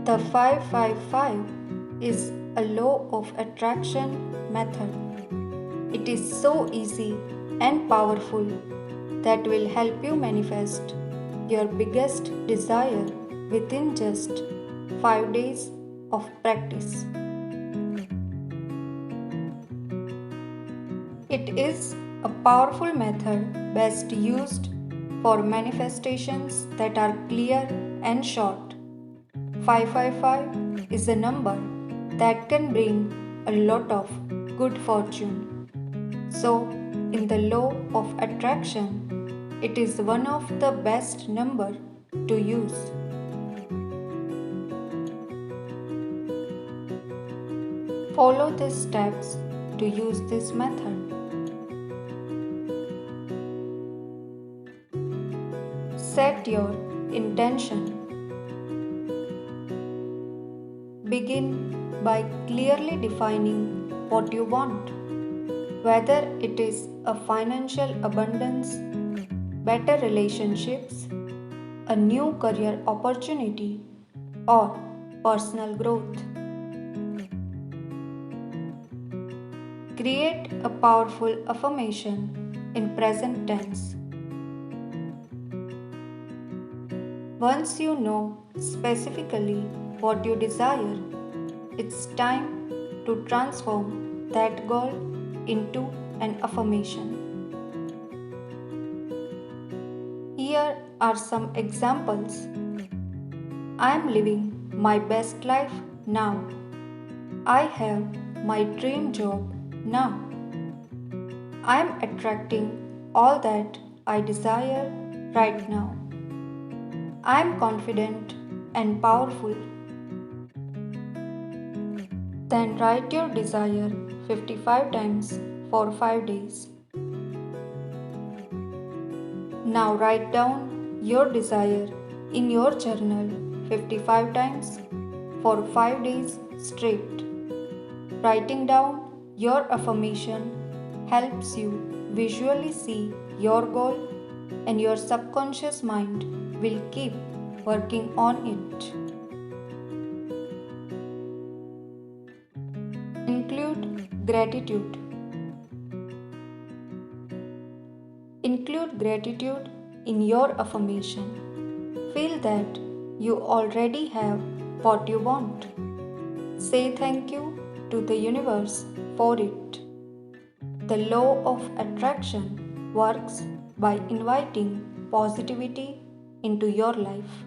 The 555 is a law of attraction method. It is so easy and powerful that will help you manifest your biggest desire within just 5 days of practice. It is a powerful method best used for manifestations that are clear and short. 555 is a number that can bring a lot of good fortune. So, in the law of attraction, it is one of the best number to use. Follow the steps to use this method. Set your intention. Begin by clearly defining what you want, whether it is a financial abundance, better relationships, a new career opportunity, or personal growth. Create a powerful affirmation in present tense. Once you know specifically what you desire, it's time to transform that goal into an affirmation. Here are some examples. I am living my best life now. I have my dream job now. I am attracting all that I desire right now. I am confident and powerful. Then write your desire 55 times for 5 days. Now write down your desire in your journal 55 times for 5 days straight. Writing down your affirmation helps you visually see your goal, and your subconscious mind will keep working on it. Include gratitude. Include gratitude in your affirmation. Feel that you already have what you want. Say thank you to the universe for it. The law of attraction works by inviting positivity into your life.